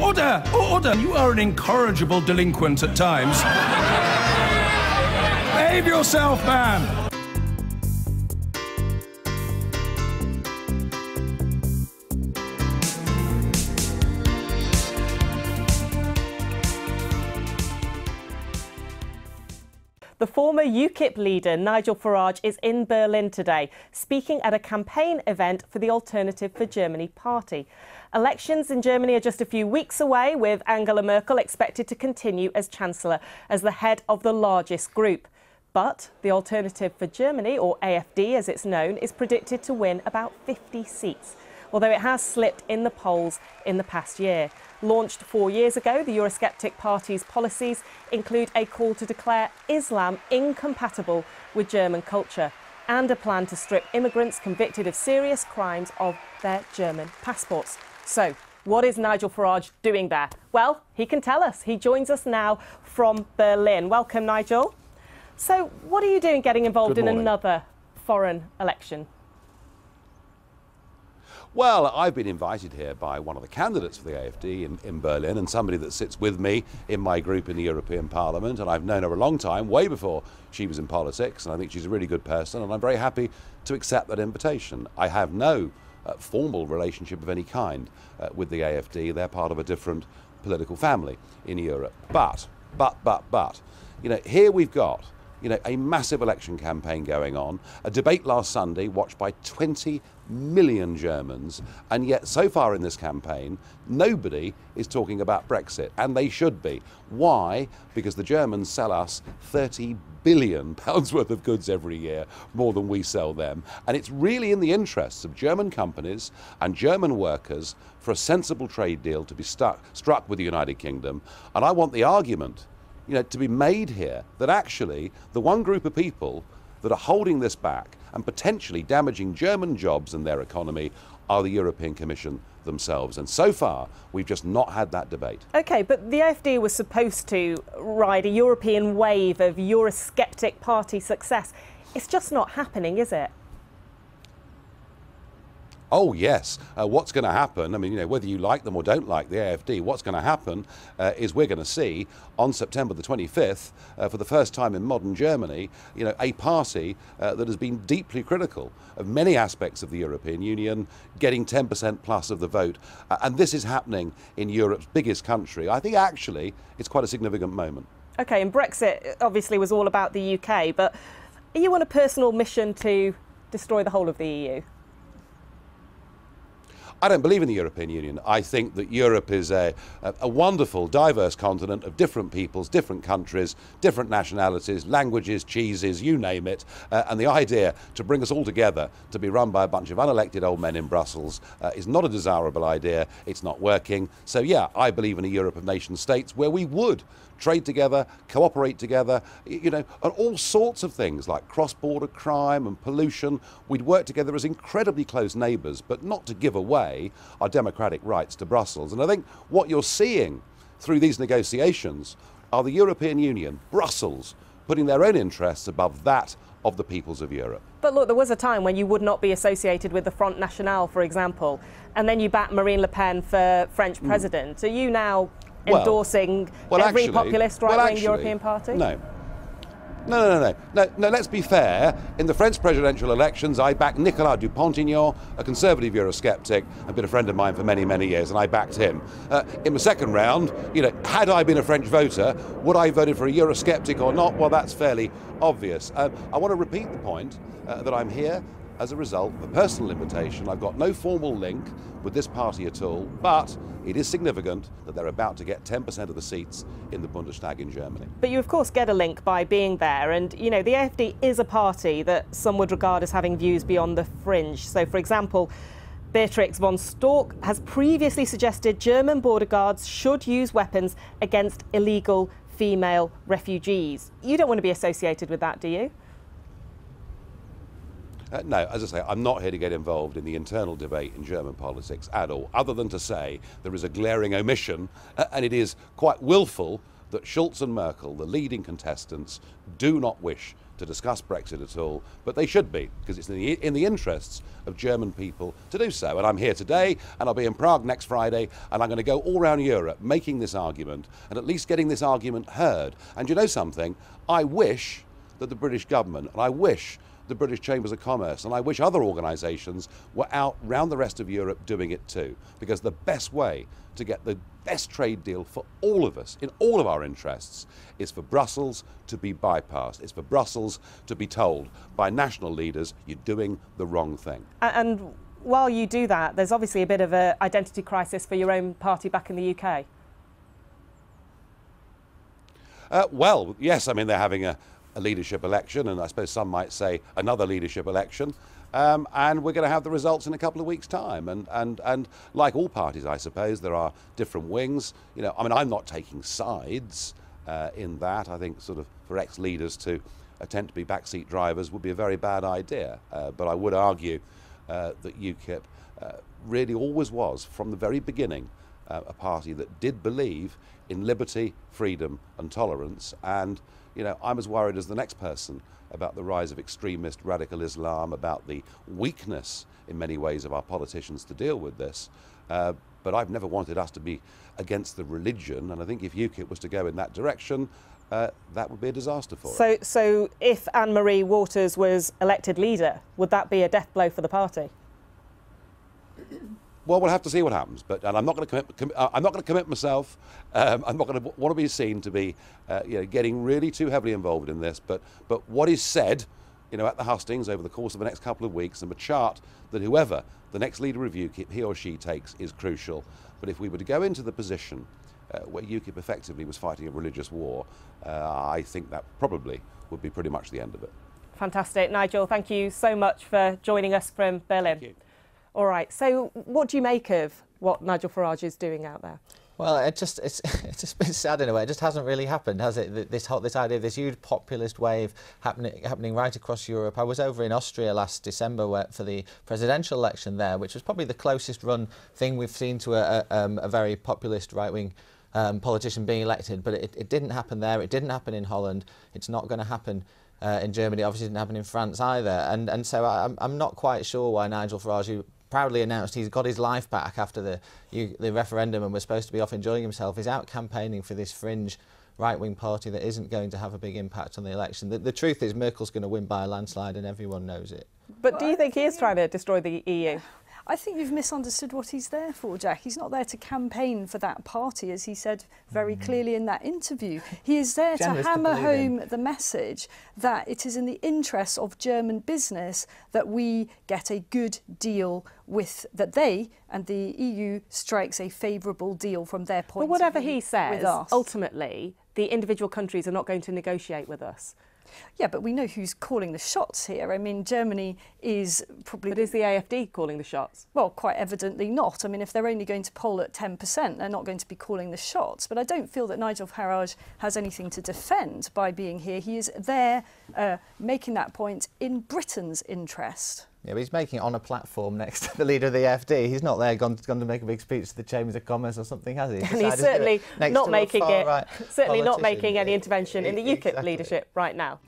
Order! Order! You are an incorrigible delinquent at times. Behave yourself, man! The former UKIP leader, Nigel Farage, is in Berlin today, speaking at a campaign event for the Alternative for Germany party. Elections in Germany are just a few weeks away, with Angela Merkel expected to continue as Chancellor, as the head of the largest group. But the Alternative for Germany, or AfD as it's known, is predicted to win about 50 seats, although it has slipped in the polls in the past year. Launched 4 years ago, the Eurosceptic party's policies include a call to declare Islam incompatible with German culture and a plan to strip immigrants convicted of serious crimes of their German passports. So, what is Nigel Farage doing there? Well, he can tell us. He joins us now from Berlin. Welcome, Nigel. So, what are you doing getting involved in another foreign election? Well, I've been invited here by one of the candidates for the AfD in Berlin, and somebody that sits with me in my group in the European Parliament, and I've known her a long time, way before she was in politics, and I think she's a really good person, and I'm very happy to accept that invitation. I have no formal relationship of any kind with the AfD. They're part of a different political family in Europe. But, you know, here we've got a massive election campaign going on, a debate last Sunday watched by 20 million Germans, and yet so far in this campaign nobody is talking about Brexit, and they should be. Why? Because the Germans sell us £30 billion worth of goods every year, more than we sell them, and it's really in the interests of German companies and German workers for a sensible trade deal to be struck with the United Kingdom. And I want the argument to be made here that actually the one group of people that are holding this back and potentially damaging German jobs and their economy are the European Commission themselves. And so far, we've just not had that debate. OK, but the AfD was supposed to ride a European wave of Eurosceptic party success. It's just not happening, is it? Oh, yes. What's going to happen, I mean, whether you like them or don't like the AfD, what's going to happen is we're going to see on September the 25th, for the first time in modern Germany, a party that has been deeply critical of many aspects of the European Union, getting 10% plus of the vote. And this is happening in Europe's biggest country. I think actually it's quite a significant moment. OK, and Brexit obviously was all about the UK, but are you on a personal mission to destroy the whole of the EU? I don't believe in the European Union. I think that Europe is a wonderful, diverse continent of different peoples, different countries, different nationalities, languages, cheeses, you name it. And the idea to bring us all together to be run by a bunch of unelected old men in Brussels is not a desirable idea. It's not working. So, yeah, I believe in a Europe of nation states where we would trade together, cooperate together, on all sorts of things like cross-border crime and pollution. We'd work together as incredibly close neighbours, but not to give away our democratic rights to Brussels. And I think what you're seeing through these negotiations are the European Union, Brussels, putting their own interests above that of the peoples of Europe. But look, there was a time when you would not be associated with the Front National, for example, and then you backed Marine Le Pen for French president. Are you now endorsing every populist right-wing European party? No. No, let's be fair. In the French presidential elections, I backed Nicolas Dupont-Aignan, a conservative Eurosceptic, and been a friend of mine for many, many years, and I backed him. In the second round, had I been a French voter, would I have voted for a Eurosceptic or not? Well, that's fairly obvious. I want to repeat the point that I'm here as a result of a personal invitation. I've got no formal link with this party at all, but it is significant that they're about to get 10% of the seats in the Bundestag in Germany. But you, of course, get a link by being there. And, the AfD is a party that some would regard as having views beyond the fringe. So, for example, Beatrix von Storck has previously suggested German border guards should use weapons against illegal female refugees. You don't want to be associated with that, do you? No, as I say, I'm not here to get involved in the internal debate in German politics at all, other than to say there is a glaring omission, and it is quite willful that Schulz and Merkel, the leading contestants, do not wish to discuss Brexit at all, but they should be, because it's in the interests of German people to do so. And I'm here today, and I'll be in Prague next Friday, and I'm going to go all around Europe making this argument, and at least getting this argument heard. And you know something? I wish that the British government, and I wish the British Chambers of Commerce, and I wish other organisations were out round the rest of Europe doing it too, because the best way to get the best trade deal for all of us, in all of our interests, is for Brussels to be bypassed. It's for Brussels to be told by national leaders, you're doing the wrong thing. And while you do that, there's obviously a bit of an identity crisis for your own party back in the UK. Well, yes, I mean, they're having a leadership election, and I suppose some might say another leadership election. And we're going to have the results in a couple of weeks' time. And like all parties, I suppose, there are different wings. You know, I mean, I'm not taking sides in that. I think sort of for ex-leaders to attempt to be backseat drivers would be a very bad idea. But I would argue that UKIP really always was, from the very beginning, a party that did believe in liberty, freedom and tolerance. And, you know, I'm as worried as the next person about the rise of extremist radical Islam, about the weakness in many ways of our politicians to deal with this. But I've never wanted us to be against the religion, and I think if UKIP was to go in that direction, that would be a disaster for it. So if Anne-Marie Waters was elected leader, would that be a death blow for the party? Well, we'll have to see what happens, and I'm not going to commit myself. I'm not going to want to be seen to be, you know, getting really too heavily involved in this. But what is said, you know, at the hustings over the course of the next couple of weeks, and the chart that whoever the next leader of UKIP, he or she takes, is crucial. But if we were to go into the position where UKIP effectively was fighting a religious war, I think that probably would be pretty much the end of it. Fantastic, Nigel. Thank you so much for joining us from Berlin. Thank you. All right, so what do you make of what Nigel Farage is doing out there? Well, it's just been sad in a way. It just hasn't really happened, has it? This idea of this huge populist wave happening right across Europe. I was over in Austria last December for the presidential election there, which was probably the closest run thing we've seen to a very populist right-wing politician being elected. But it didn't happen there. It didn't happen in Holland. It's not going to happen in Germany. Obviously, it didn't happen in France either. And so I'm not quite sure why Nigel Farage, who proudly announced he's got his life back after the referendum and was supposed to be off enjoying himself, is out campaigning for this fringe right-wing party that isn't going to have a big impact on the election. The truth is Merkel's going to win by a landslide, and everyone knows it. But do you think he is trying to destroy the EU? I think you've misunderstood what he's there for, Jack. He's not there to campaign for that party, as he said very clearly in that interview. He is there to hammer home the message that it is in the interests of German business that we get a good deal with, that they and the EU strikes a favourable deal from their point of view. But whatever he says, ultimately, the individual countries are not going to negotiate with us. Yeah, but we know who's calling the shots here. I mean, Germany is probably... But is the AfD calling the shots? Well, quite evidently not. I mean, if they're only going to poll at 10%, they're not going to be calling the shots. But I don't feel that Nigel Farage has anything to defend by being here. He is there making that point in Britain's interest. Yeah, but he's making it on a platform next to the leader of the AfD. He's not there gone to make a big speech to the Chambers of Commerce or something, has he? And he's certainly not making any intervention in the UKIP leadership right now.